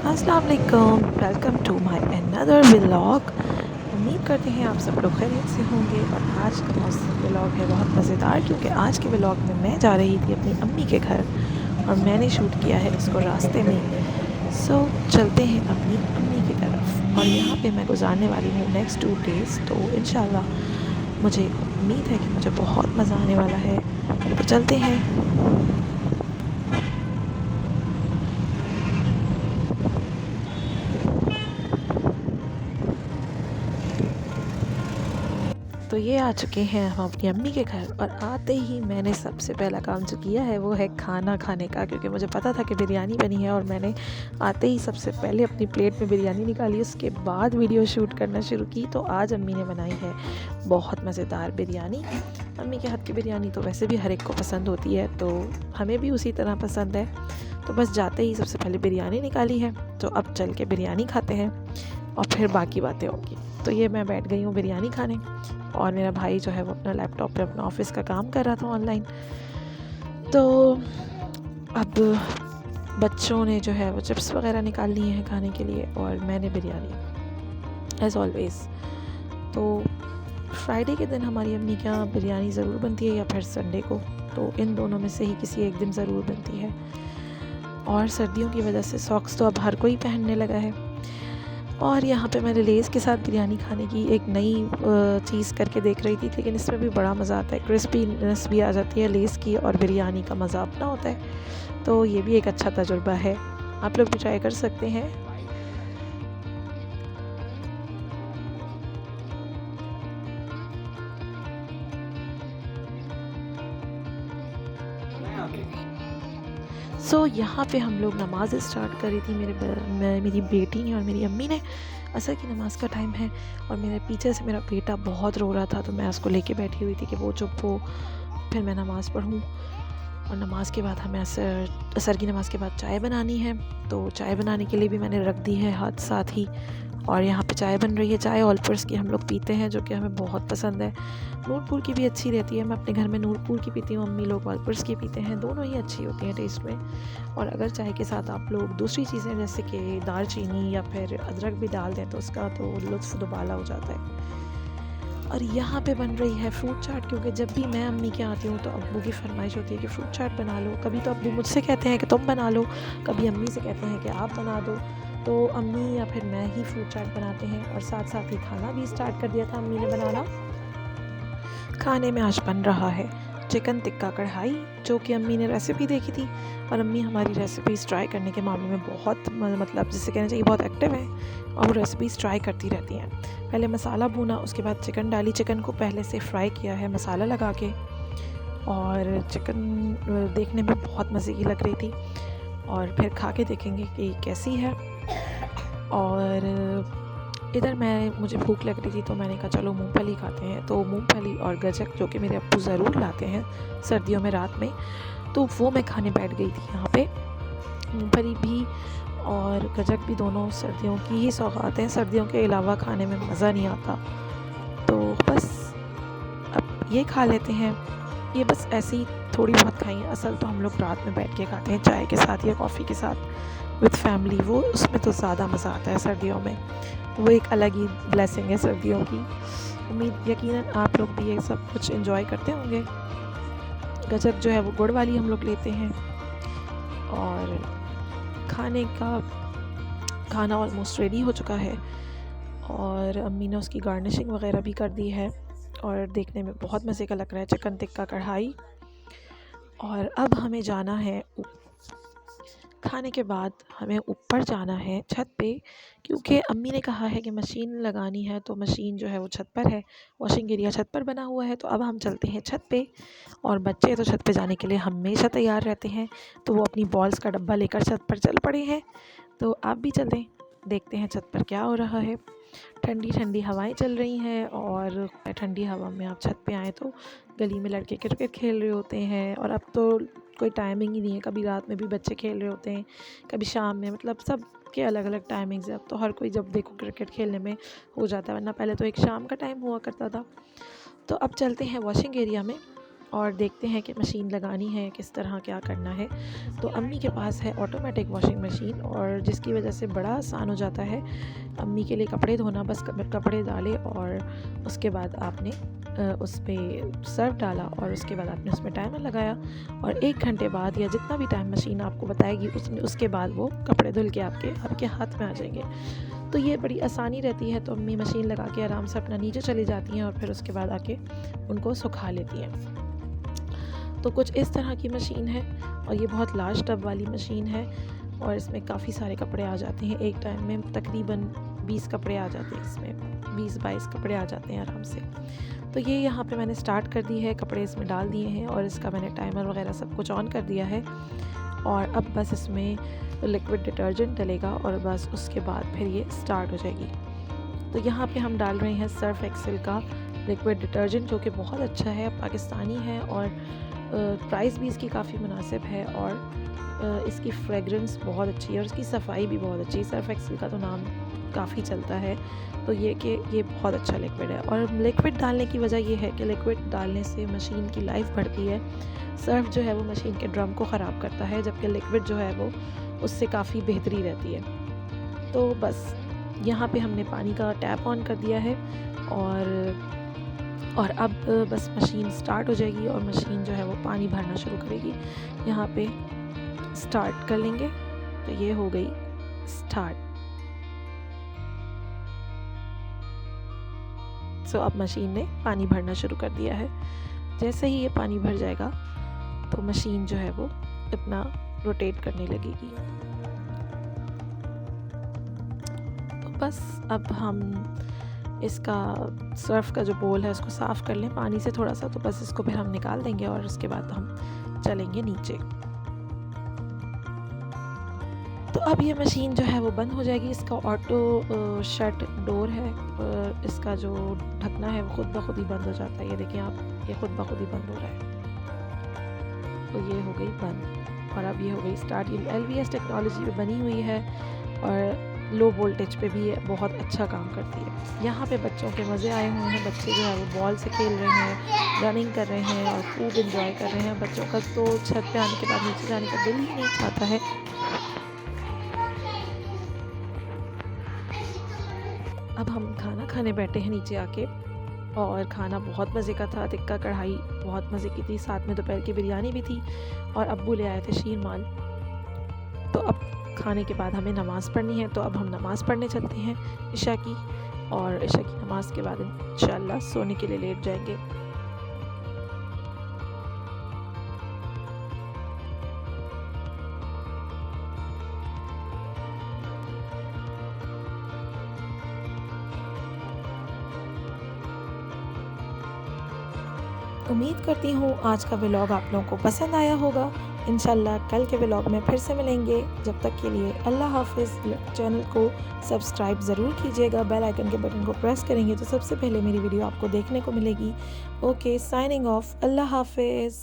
अस्सलाम वालेकुम, welcome to my another vlog. उम्मीद करते हैं आप सब लोग खैरियत से होंगे। और आज का व्लॉग है बहुत मज़ेदार, क्योंकि आज के व्लॉग में मैं जा रही थी अपनी अम्मी के घर और मैंने शूट किया है इसको रास्ते में। सो चलते हैं अपनी अम्मी की तरफ, और यहाँ पे मैं गुजारने वाली हूँ नेक्स्ट 2 डेज़। तो इंशाल्लाह मुझे उम्मीद है कि मुझे बहुत मज़ा आने वाला है। तो चलते हैं। तो ये आ चुके हैं हम अपनी अम्मी के घर, और आते ही मैंने सबसे पहला काम जो किया है वो है खाना खाने का, क्योंकि मुझे पता था कि बिरयानी बनी है। और मैंने आते ही सबसे पहले अपनी प्लेट में बिरयानी निकाली, उसके बाद वीडियो शूट करना शुरू की। तो आज अम्मी ने बनाई है बहुत मज़ेदार बिरयानी। अम्मी के हाथ की बिरयानी तो वैसे भी हर एक को पसंद होती है, तो हमें भी उसी तरह पसंद है। तो बस जाते ही सबसे पहले बिरयानी निकाली है, तो अब चल के बिरयानी खाते हैं और फिर बाकी बातें होंगी। तो ये मैं बैठ गई हूँ बिरयानी खाने, और मेरा भाई जो है वो अपना लैपटॉप पे अपना ऑफिस का काम कर रहा था ऑनलाइन। तो अब बच्चों ने जो है वो चिप्स वगैरह निकाल लिए हैं खाने के लिए, और मैंने बिरयानी एज़ ऑलवेज़। तो फ्राइडे के दिन हमारी अम्मी के यहाँ बिरयानी ज़रूर बनती है, या फिर संडे को। तो इन दोनों में से ही किसी एक दिन ज़रूर बनती है। और सर्दियों की वजह से सॉक्स तो अब हर कोई पहनने लगा है। और यहाँ पे मैंने लेस के साथ बिरयानी खाने की एक नई चीज़ करके देख रही थी, लेकिन इसमें भी बड़ा मज़ा आता है, क्रिस्पीनेस भी आ जाती है लेस की, और बिरयानी का मज़ा अपना होता है। तो ये भी एक अच्छा तजुर्बा है, आप लोग भी ट्राई कर सकते हैं। यहाँ पे हम लोग नमाज़ स्टार्ट करी थी, मेरी बेटी ने और मेरी अम्मी ने। असर की नमाज़ का टाइम है, और मेरे पीछे से मेरा बेटा बहुत रो रहा था, तो मैं उसको लेके बैठी हुई थी कि वो चुप हो, फिर मैं नमाज़ पढ़ूँ। और नमाज़ के बाद हमें असर की नमाज़ के बाद चाय बनानी है। तो चाय बनाने के लिए भी मैंने रख दी है हाथ साथ ही। और यहाँ पे चाय बन रही है, चाय ऑलपर्स की हम लोग पीते हैं, जो कि हमें बहुत पसंद है। नूरपुर की भी अच्छी रहती है, मैं अपने घर में नूरपुर की पीती हूँ, अम्मी लोग ऑलपर्स की पीते हैं। दोनों ही अच्छी होती हैं टेस्ट में। और अगर चाय के साथ आप लोग दूसरी चीज़ें जैसे कि दालचीनी या फिर अदरक भी डाल दें, तो उसका तो लुत्फ़ दुबाला हो जाता है। और यहाँ पे बन रही है फ्रूट चाट, क्योंकि जब भी मैं अम्मी के आती हूँ तो अब्बू की फरमाइश होती है कि फ्रूट चाट बना लो। कभी तो अब्बू मुझसे कहते हैं कि तुम बना लो, कभी अम्मी से कहते हैं कि आप बना दो। तो अम्मी या फिर मैं ही फ्रूट चाट बनाते हैं, और साथ साथ ही खाना भी स्टार्ट कर दिया था अम्मी ने बनाना। खाने में आज बन रहा है चिकन टिक्का कढ़ाई, जो कि अम्मी ने रेसिपी देखी थी। और अम्मी हमारी रेसिपीज़ ट्राई करने के मामले में बहुत मतलब जिसे कहना चाहिए बहुत एक्टिव है, और वो रेसिपीज़ ट्राई करती रहती हैं। पहले मसाला भूना, उसके बाद चिकन डाली, चिकन को पहले से फ्राई किया है मसाला लगा के। और चिकन देखने में बहुत मज़े की लग रही थी, और फिर खा के देखेंगे कि कैसी है। और इधर मुझे भूख लग रही थी, तो मैंने कहा चलो मूंगफली खाते हैं। तो मूंगफली और गजक, जो कि मेरे अब्बू ज़रूर लाते हैं सर्दियों में रात में, तो वो मैं खाने बैठ गई थी यहाँ पे। मूंगफली भी और गजक भी दोनों सर्दियों की ही सौगात हैं, सर्दियों के अलावा खाने में मज़ा नहीं आता। तो बस अब ये खा लेते हैं। ये बस ऐसे ही थोड़ी बहुत खाई है, असल तो हम लोग रात में बैठ के खाते हैं चाय के साथ या कॉफ़ी के साथ विद फैमिली। वो उसमें तो ज़्यादा मज़ा आता है सर्दियों में, वो एक अलग ही ब्लेसिंग है सर्दियों की। उम्मीद यकीनन आप लोग भी ये सब कुछ एंजॉय करते होंगे। गजक जो है वो गुड़ वाली हम लोग लेते हैं। और खाना ऑलमोस्ट रेडी हो चुका है, और अम्मी ने उसकी गार्निशिंग वगैरह भी कर दी है, और देखने में बहुत मज़े का लग रहा है चिकन टिक्का कढ़ाई। और अब हमें जाना है, खाने के बाद हमें ऊपर जाना है छत पे, क्योंकि अम्मी ने कहा है कि मशीन लगानी है। तो मशीन जो है वो छत पर है, वॉशिंग एरिया छत पर बना हुआ है। तो अब हम चलते हैं छत पे, और बच्चे तो छत पे जाने के लिए हमेशा तैयार रहते हैं, तो वो अपनी बॉल्स का डब्बा लेकर छत पर चल पड़े हैं। तो आप भी चलें, देखते हैं छत पर क्या हो रहा है। ठंडी ठंडी हवाएं चल रही हैं, और ठंडी हवा में आप छत पे आएँ तो गली में लड़के क्रिकेट खेल रहे होते हैं। और अब तो कोई टाइमिंग ही नहीं है, कभी रात में भी बच्चे खेल रहे होते हैं, कभी शाम में, मतलब सब के अलग अलग टाइमिंग्स है। अब तो हर कोई जब देखो क्रिकेट खेलने में हो जाता है, वरना पहले तो एक शाम का टाइम हुआ करता था। तो अब चलते हैं वॉशिंग एरिया में, और देखते हैं कि मशीन लगानी है किस तरह क्या करना है। तो अम्मी के पास है ऑटोमेटिक वॉशिंग मशीन, और जिसकी वजह से बड़ा आसान हो जाता है अम्मी के लिए कपड़े धोना। बस कपड़े डाले और उसके बाद आपने उस पर सर्फ डाला और उसके बाद आपने उसमें टाइमर लगाया, और 1 घंटे बाद या जितना भी टाइम मशीन आपको बताएगी उसके बाद वो कपड़े धुल के आपके हाथ में आ जाएंगे। तो ये बड़ी आसानी रहती है। तो अम्मी मशीन लगा के आराम से अपना नीचे चली जाती हैं और फिर उसके बाद आके उनको सुखा लेती हैं। तो कुछ इस तरह की मशीन है, और ये बहुत लार्ज टब वाली मशीन है, और इसमें काफ़ी सारे कपड़े आ जाते हैं। एक टाइम में तकरीबन 20 कपड़े आ जाते हैं, इसमें 20-22 कपड़े आ जाते हैं आराम से। तो ये यहाँ पे मैंने स्टार्ट कर दी है, कपड़े इसमें डाल दिए हैं और इसका मैंने टाइमर वगैरह सब कुछ ऑन कर दिया है। और अब बस इसमें लिक्विड डिटर्जेंट डलेगा और बस उसके बाद फिर ये स्टार्ट हो जाएगी। तो यहाँ पे हम डाल रहे हैं सर्फ एक्सेल का लिक्विड डिटर्जेंट, जो कि बहुत अच्छा है, पाकिस्तानी है, और प्राइस भी इसकी काफ़ी मुनासिब है, और इसकी फ्रेगरेंस बहुत अच्छी है और इसकी सफाई भी बहुत अच्छी है। सर्फ एक्सेल का तो नाम काफ़ी चलता है, तो ये बहुत अच्छा लिक्विड है। और लिक्विड डालने की वजह ये है कि लिक्विड डालने से मशीन की लाइफ बढ़ती है। सर्फ जो है वो मशीन के ड्रम को ख़राब करता है, जबकि लिक्विड जो है वो उससे काफ़ी बेहतरी रहती है। तो बस यहाँ पे हमने पानी का टैप ऑन कर दिया है, और अब बस मशीन स्टार्ट हो जाएगी और मशीन जो है वो पानी भरना शुरू करेगी। यहाँ पे स्टार्ट कर लेंगे, तो ये हो गई स्टार्ट। सो अब मशीन ने पानी भरना शुरू कर दिया है। जैसे ही ये पानी भर जाएगा तो मशीन जो है वो अपना रोटेट करने लगेगी। तो बस अब हम इसका सर्फ का जो बोल है उसको साफ़ कर लें पानी से थोड़ा सा, तो बस इसको फिर हम निकाल देंगे और उसके बाद हम चलेंगे नीचे। तो अब ये मशीन जो है वो बंद हो जाएगी। इसका ऑटो शट डोर है, इसका जो ढकना है वो खुद ब खुद ही बंद हो जाता है। ये देखिए आप, ये खुद ब खुद ही बंद हो रहा है। तो ये हो गई बंद, और अब ये हो गई स्टार्ट। ये LVS टेक्नोलॉजी पे बनी हुई है और लो वोल्टेज पे भी ये बहुत अच्छा काम करती है। यहाँ पे बच्चों के मज़े आए हुए हैं। बच्चे जो है वो बॉल से खेल रहे हैं, रनिंग कर रहे हैं और खूब इंजॉय कर रहे हैं। बच्चों का तो छत पे आने के बाद नीचे जाने का दिल ही नहीं चाहता है। अब हम खाना खाने बैठे हैं नीचे आके, और खाना बहुत मज़े का था। टिक्का कढ़ाई बहुत मज़े की थी, साथ में दोपहर की बिरयानी भी थी, और अब्बू ले आए थे शीरमाल। तो अब खाने के बाद हमें नमाज़ पढ़नी है, तो अब हम नमाज़ पढ़ने चलते हैं इशा की, और इशा की नमाज़ के बाद इंशाअल्लाह सोने के लिए लेट जाएंगे। उम्मीद करती हूँ आज का व्लॉग आप लोगों को पसंद आया होगा। इंशाल्लाह कल के व्लॉग में फिर से मिलेंगे। जब तक के लिए अल्लाह हाफिज़। चैनल को सब्सक्राइब ज़रूर कीजिएगा, बेल आइकन के बटन को प्रेस करेंगे तो सबसे पहले मेरी वीडियो आपको देखने को मिलेगी। Okay, signing off. अल्लाह हाफिज़।